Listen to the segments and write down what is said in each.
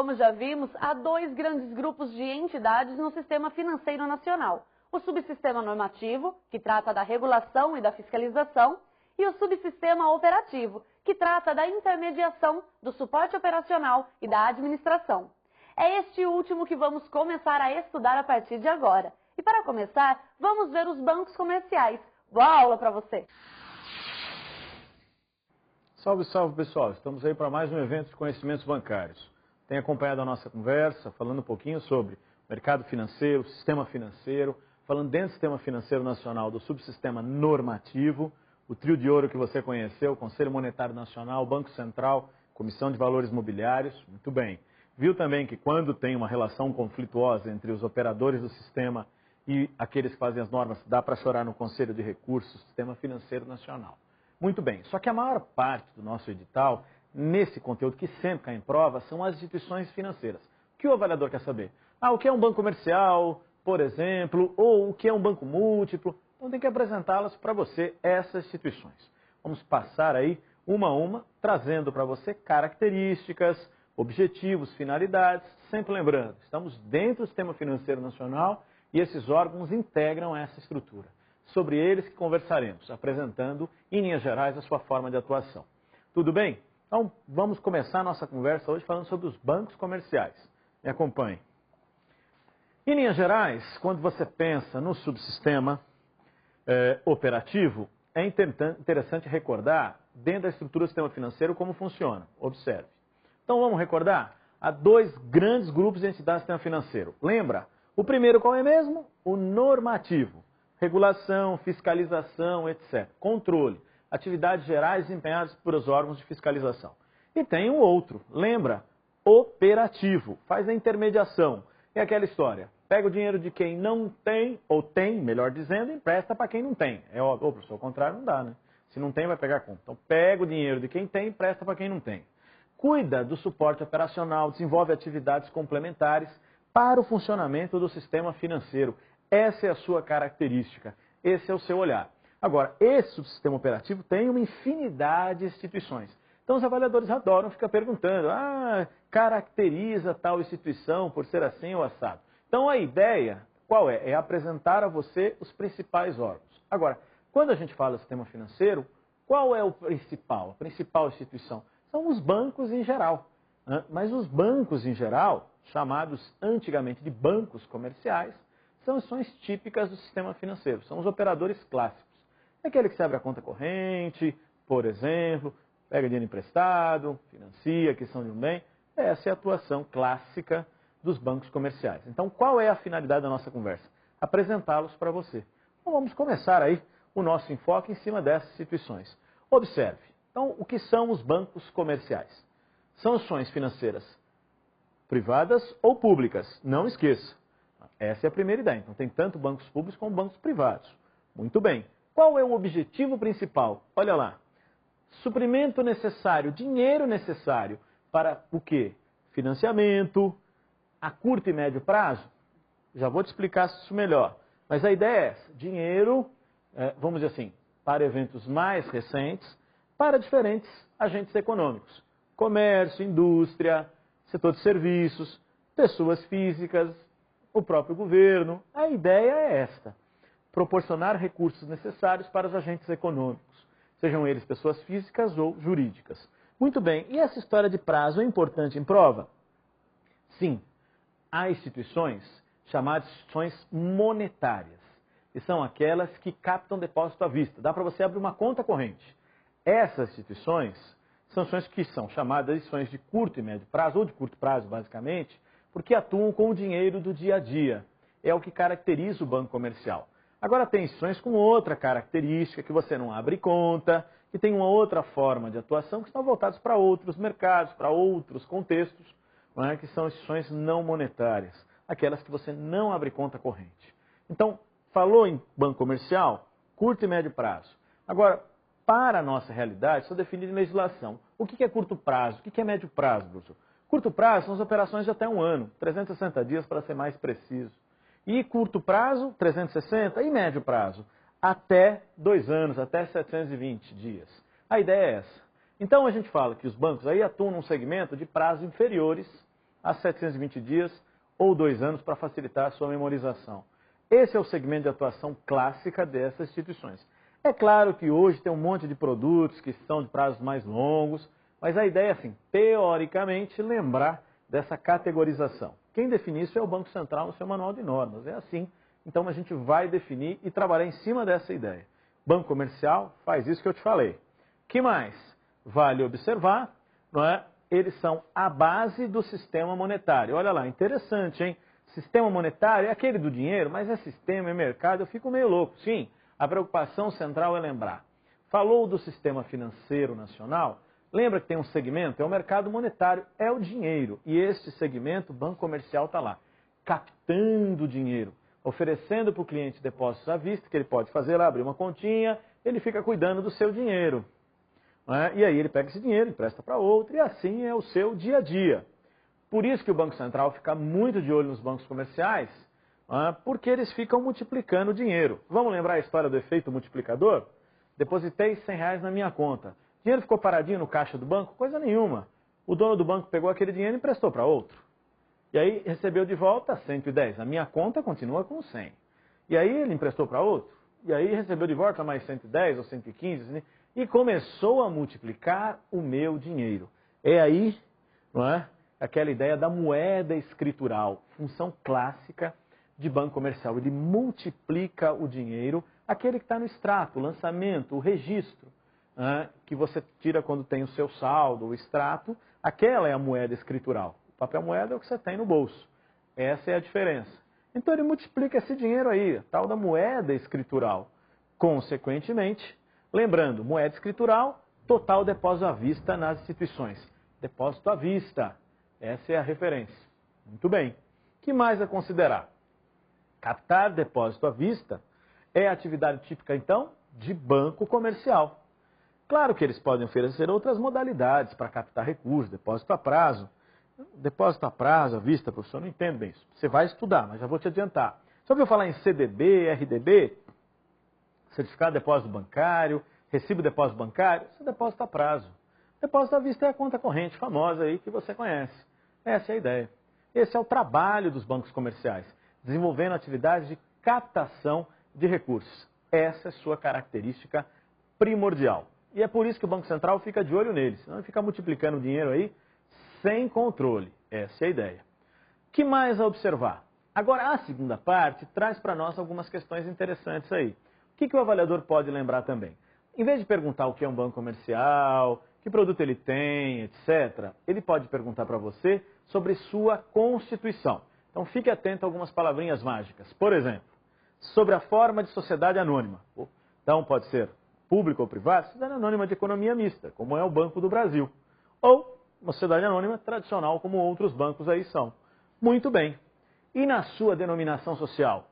Como já vimos, há dois grandes grupos de entidades no sistema financeiro nacional. O subsistema normativo, que trata da regulação e da fiscalização, e o subsistema operativo, que trata da intermediação, do suporte operacional e da administração. É este último que vamos começar a estudar a partir de agora. E para começar, vamos ver os bancos comerciais. Boa aula para você! Salve, salve pessoal! Estamos aí para mais um evento de conhecimentos bancários. Tem acompanhado a nossa conversa, falando um pouquinho sobre mercado financeiro, sistema financeiro, falando dentro do sistema financeiro nacional do subsistema normativo, o trio de ouro que você conheceu, Conselho Monetário Nacional, Banco Central, Comissão de Valores Mobiliários, muito bem. Viu também que quando tem uma relação conflituosa entre os operadores do sistema e aqueles que fazem as normas, dá para chorar no Conselho de Recursos, Sistema Financeiro Nacional. Muito bem, só que a maior parte do nosso edital, nesse conteúdo que sempre cai em prova, são as instituições financeiras. O que o avaliador quer saber? O que é um banco comercial, por exemplo, ou o que é um banco múltiplo? Então tem que apresentá-las para você, essas instituições. Vamos passar aí uma a uma, trazendo para você características, objetivos, finalidades, sempre lembrando, estamos dentro do Sistema Financeiro Nacional e esses órgãos integram essa estrutura. Sobre eles que conversaremos, apresentando, em linhas gerais, a sua forma de atuação. Tudo bem? Então, vamos começar a nossa conversa hoje falando sobre os bancos comerciais. Me acompanhe. Em linhas gerais, quando você pensa no subsistema operativo, é interessante recordar, dentro da estrutura do sistema financeiro, como funciona. Observe. Então, vamos recordar? Há dois grandes grupos de entidades do sistema financeiro. Lembra? O primeiro qual é mesmo? O normativo. Regulação, fiscalização, etc. Controle. Atividades gerais desempenhadas por os órgãos de fiscalização. E tem o outro, lembra? Operativo. Faz a intermediação. É aquela história. Pega o dinheiro de quem não tem, ou tem, melhor dizendo, e empresta para quem não tem. É óbvio, ou professor, ao contrário não dá, né? Se não tem, vai pegar conta. Então, pega o dinheiro de quem tem e empresta para quem não tem. Cuida do suporte operacional, desenvolve atividades complementares para o funcionamento do sistema financeiro. Essa é a sua característica, esse é o seu olhar. Agora, esse subsistema operativo tem uma infinidade de instituições. Então, os avaliadores adoram ficar perguntando, caracteriza tal instituição por ser assim ou assado. Então, a ideia, qual é? É apresentar a você os principais órgãos. Agora, quando a gente fala de sistema financeiro, qual é o principal? A principal instituição? São os bancos em geral. Mas os bancos em geral, chamados antigamente de bancos comerciais, são ações típicas do sistema financeiro, são os operadores clássicos. É aquele que se abre a conta corrente, por exemplo, pega dinheiro emprestado, financia, aquisição de um bem. Essa é a atuação clássica dos bancos comerciais. Então, qual é a finalidade da nossa conversa? Apresentá-los para você. Então, vamos começar aí o nosso enfoque em cima dessas instituições. Observe. Então, o que são os bancos comerciais? São ações financeiras privadas ou públicas. Não esqueça. Essa é a primeira ideia. Então, tem tanto bancos públicos como bancos privados. Muito bem. Qual é o objetivo principal? Olha lá. Suprimento necessário, dinheiro necessário para o quê? Financiamento a curto e médio prazo. Já vou te explicar isso melhor. Mas a ideia é essa. Dinheiro, vamos dizer assim, para eventos mais recentes, para diferentes agentes econômicos. Comércio, indústria, setor de serviços, pessoas físicas, o próprio governo. A ideia é esta: proporcionar recursos necessários para os agentes econômicos, sejam eles pessoas físicas ou jurídicas. Muito bem, e essa história de prazo é importante em prova? Sim, há instituições chamadas instituições monetárias, que são aquelas que captam depósito à vista. Dá para você abrir uma conta corrente. Essas instituições são instituições que são chamadas instituições de curto e médio prazo, ou de curto prazo, basicamente, porque atuam com o dinheiro do dia a dia. É o que caracteriza o banco comercial. Agora, tem instituições com outra característica, que você não abre conta, que tem uma outra forma de atuação, que estão voltadas para outros mercados, para outros contextos, não é? Que são instituições não monetárias, aquelas que você não abre conta corrente. Então, falou em banco comercial, curto e médio prazo. Agora, para a nossa realidade, são definidas em legislação. O que é curto prazo? O que é médio prazo, professor? Curto prazo são as operações de até um ano, 360 dias para ser mais preciso. E curto prazo, 360, e médio prazo, até 2 anos, até 720 dias. A ideia é essa. Então a gente fala que os bancos aí atuam num segmento de prazos inferiores a 720 dias ou 2 anos para facilitar a sua memorização. Esse é o segmento de atuação clássica dessas instituições. É claro que hoje tem um monte de produtos que são de prazos mais longos, mas a ideia é, assim, teoricamente, lembrar dessa categorização. Quem define isso é o Banco Central no seu manual de normas. É assim. Então a gente vai definir e trabalhar em cima dessa ideia. Banco comercial faz isso que eu te falei. Que mais? Vale observar, não é? Eles são a base do sistema monetário. Olha lá, interessante, hein? Sistema monetário é aquele do dinheiro, mas é sistema, é mercado, eu fico meio louco. Sim, a preocupação central é lembrar. Falou do sistema financeiro nacional, lembra que tem um segmento, é o mercado monetário, é o dinheiro. E este segmento, o banco comercial está lá, captando dinheiro, oferecendo para o cliente depósitos à vista, que ele pode fazer lá, abrir uma continha, ele fica cuidando do seu dinheiro. E aí ele pega esse dinheiro, empresta para outro, e assim é o seu dia a dia. Por isso que o Banco Central fica muito de olho nos bancos comerciais, porque eles ficam multiplicando o dinheiro. Vamos lembrar a história do efeito multiplicador? Depositei R$100 na minha conta. O dinheiro ficou paradinho no caixa do banco? Coisa nenhuma. O dono do banco pegou aquele dinheiro e emprestou para outro. E aí recebeu de volta 110. A minha conta continua com 100. E aí ele emprestou para outro. E aí recebeu de volta mais 110 ou 115. E começou a multiplicar o meu dinheiro. É aí, não é? Aquela ideia da moeda escritural. Função clássica de banco comercial. Ele multiplica o dinheiro, aquele que está no extrato, o lançamento, o registro, que você tira quando tem o seu saldo, o extrato. Aquela é a moeda escritural. Papel moeda é o que você tem no bolso. Essa é a diferença. Então ele multiplica esse dinheiro aí, a tal da moeda escritural. Consequentemente, lembrando, moeda escritural, total depósito à vista nas instituições. Depósito à vista. Essa é a referência. Muito bem. O que mais a considerar? Captar depósito à vista é a atividade típica, então, de banco comercial. Claro que eles podem oferecer outras modalidades para captar recursos, depósito a prazo. Depósito a prazo, à vista, professor, não entendo bem isso. Você vai estudar, mas já vou te adiantar. Você ouviu falar em CDB, RDB? Certificado de depósito bancário, recibo de depósito bancário? Isso é depósito a prazo. Depósito à vista é a conta corrente famosa aí que você conhece. Essa é a ideia. Esse é o trabalho dos bancos comerciais, desenvolvendo atividades de captação de recursos. Essa é sua característica primordial. E é por isso que o Banco Central fica de olho neles, senão ele fica multiplicando o dinheiro aí sem controle. Essa é a ideia. O que mais a observar? Agora, a segunda parte traz para nós algumas questões interessantes aí. O que o avaliador pode lembrar também? Em vez de perguntar o que é um banco comercial, que produto ele tem, etc., ele pode perguntar para você sobre sua constituição. Então fique atento a algumas palavrinhas mágicas. Por exemplo, sobre a forma de sociedade anônima. Então pode ser público ou privado, sociedade anônima de economia mista, como é o Banco do Brasil. Ou uma sociedade anônima tradicional, como outros bancos aí são. Muito bem. E na sua denominação social?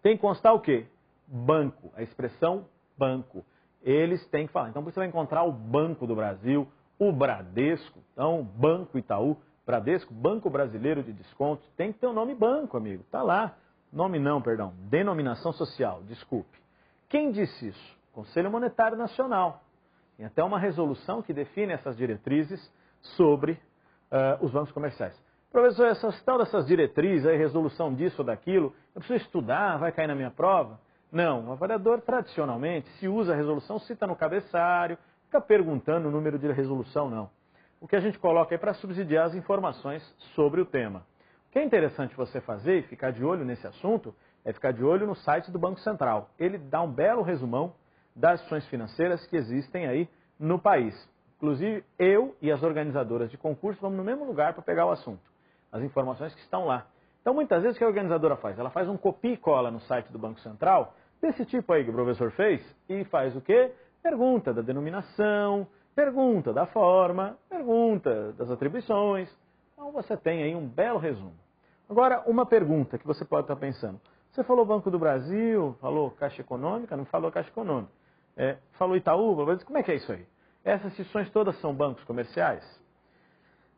Tem que constar o quê? Banco, a expressão banco. Eles têm que falar. Então você vai encontrar o Banco do Brasil, o Bradesco, então Banco Itaú, Bradesco, Banco Brasileiro de Descontos. Tem que ter o nome banco, amigo. Está lá. Nome não, perdão. Denominação social, desculpe. Quem disse isso? Conselho Monetário Nacional. Tem até uma resolução que define essas diretrizes sobre os bancos comerciais. Professor, essas tal dessas diretrizes, aí, resolução disso ou daquilo, eu preciso estudar, vai cair na minha prova? Não, o avaliador tradicionalmente, se usa a resolução, cita no cabeçalho, fica perguntando o número de resolução, não. O que a gente coloca é para subsidiar as informações sobre o tema. O que é interessante você fazer e ficar de olho nesse assunto é ficar de olho no site do Banco Central. Ele dá um belo resumão das instituições financeiras que existem aí no país. Inclusive, eu e as organizadoras de concurso vamos no mesmo lugar para pegar o assunto. As informações que estão lá. Então, muitas vezes, o que a organizadora faz? Ela faz um copia e cola no site do Banco Central, desse tipo aí que o professor fez, e faz o quê? Pergunta da denominação, pergunta da forma, pergunta das atribuições. Então, você tem aí um belo resumo. Agora, uma pergunta que você pode estar pensando. Você falou Banco do Brasil, falou Caixa Econômica, não falou Caixa Econômica. Falou Itaú, como é que é isso aí? Essas instituições todas são bancos comerciais?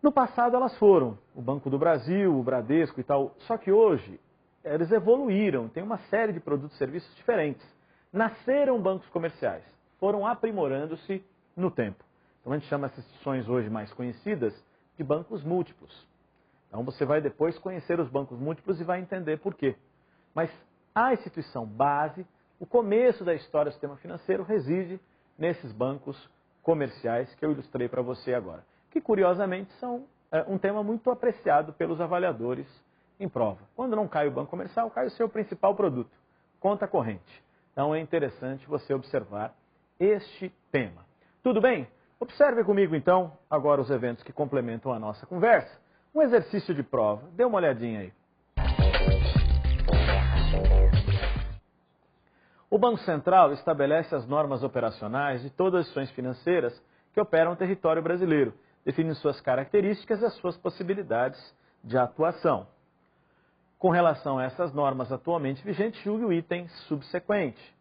No passado elas foram, o Banco do Brasil, o Bradesco e tal, só que hoje eles evoluíram, tem uma série de produtos e serviços diferentes. Nasceram bancos comerciais, foram aprimorando-se no tempo. Então a gente chama essas instituições hoje mais conhecidas de bancos múltiplos. Então você vai depois conhecer os bancos múltiplos e vai entender por quê. Mas a instituição base, o começo da história do sistema financeiro reside nesses bancos comerciais que eu ilustrei para você agora, que curiosamente são um tema muito apreciado pelos avaliadores em prova. Quando não cai o banco comercial, cai o seu principal produto, conta corrente. Então é interessante você observar este tema. Tudo bem? Observe comigo então agora os eventos que complementam a nossa conversa. Um exercício de prova, dê uma olhadinha aí. O Banco Central estabelece as normas operacionais de todas as instituições financeiras que operam no território brasileiro, definindo suas características e as suas possibilidades de atuação. Com relação a essas normas atualmente vigentes, julgue o item subsequente.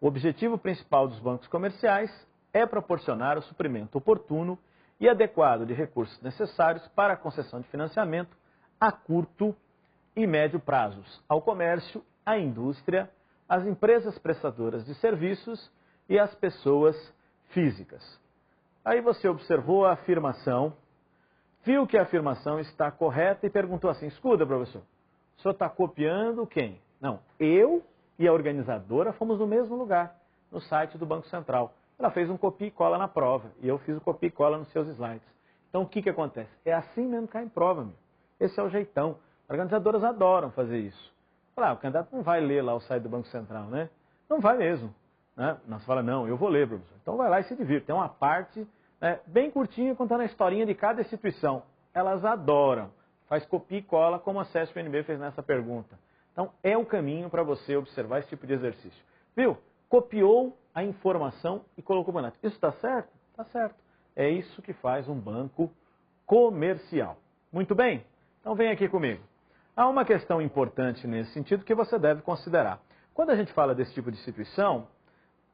O objetivo principal dos bancos comerciais é proporcionar o suprimento oportuno e adequado de recursos necessários para a concessão de financiamento a curto e médio prazos ao comércio, à indústria, às empresas prestadoras de serviços e às pessoas físicas. Aí você observou a afirmação, viu que a afirmação está correta e perguntou assim, escuta, professor, o senhor está copiando quem? Não, eu e a organizadora fomos no mesmo lugar, no site do Banco Central. Ela fez um copia e cola na prova e eu fiz o copia e cola nos seus slides. Então o que acontece? É assim mesmo que cai em prova, meu. Esse é o jeitão. Organizadoras adoram fazer isso. O candidato não vai ler lá o site do Banco Central, né? Não vai mesmo. Né? Você fala, não, eu vou ler, professor. Então vai lá e se divirta. Tem uma parte bem curtinha contando a historinha de cada instituição. Elas adoram. Faz copia e cola, como a CESP-NB fez nessa pergunta. Então é o caminho para você observar esse tipo de exercício. Viu? Copiou a informação e colocou o banco. Isso está certo? Está certo. É isso que faz um banco comercial. Muito bem? Então vem aqui comigo. Há uma questão importante nesse sentido que você deve considerar. Quando a gente fala desse tipo de instituição,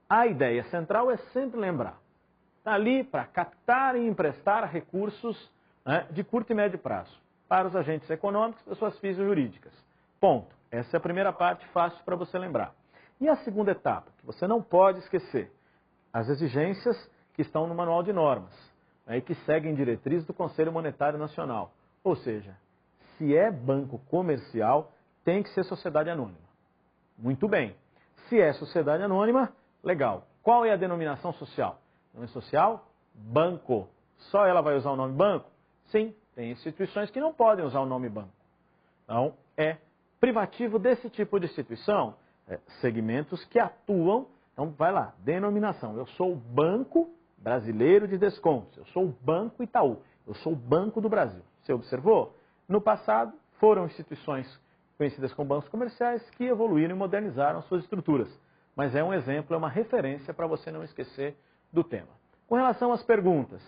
a ideia central é sempre lembrar. Está ali para captar e emprestar recursos de curto e médio prazo para os agentes econômicos, pessoas físicas e jurídicas. Ponto. Essa é a primeira parte fácil para você lembrar. E a segunda etapa, que você não pode esquecer, as exigências que estão no Manual de Normas e que seguem diretrizes do Conselho Monetário Nacional. Ou seja, se é banco comercial, tem que ser sociedade anônima. Muito bem. Se é sociedade anônima, legal. Qual é a denominação social? Nome social? Banco. Só ela vai usar o nome banco? Sim, tem instituições que não podem usar o nome banco. Então, é privativo desse tipo de instituição, segmentos que atuam. Então, vai lá, denominação. Eu sou o Banco Brasileiro de Descontos. Eu sou o Banco Itaú. Eu sou o Banco do Brasil. Você observou? No passado, foram instituições conhecidas como bancos comerciais que evoluíram e modernizaram suas estruturas. Mas é um exemplo, é uma referência para você não esquecer do tema. Com relação às perguntas,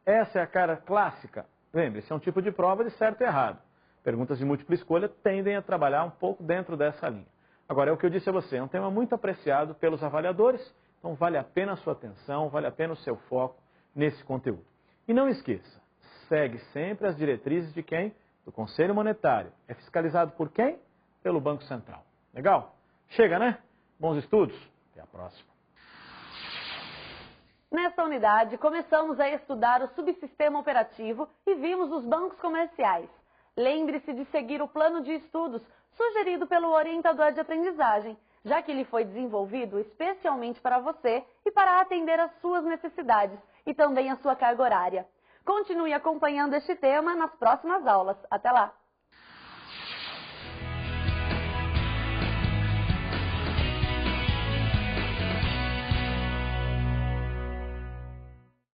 essa é a cara clássica. Lembre-se, é um tipo de prova de certo e errado. Perguntas de múltipla escolha tendem a trabalhar um pouco dentro dessa linha. Agora, é o que eu disse a você, é um tema muito apreciado pelos avaliadores, então vale a pena a sua atenção, vale a pena o seu foco nesse conteúdo. E não esqueça, segue sempre as diretrizes de quem? Do Conselho Monetário. É fiscalizado por quem? Pelo Banco Central. Legal? Chega, né? Bons estudos. Até a próxima. Nesta unidade, começamos a estudar o subsistema operativo e vimos os bancos comerciais. Lembre-se de seguir o plano de estudos sugerido pelo orientador de aprendizagem, já que ele foi desenvolvido especialmente para você e para atender às suas necessidades e também à sua carga horária. Continue acompanhando este tema nas próximas aulas. Até lá!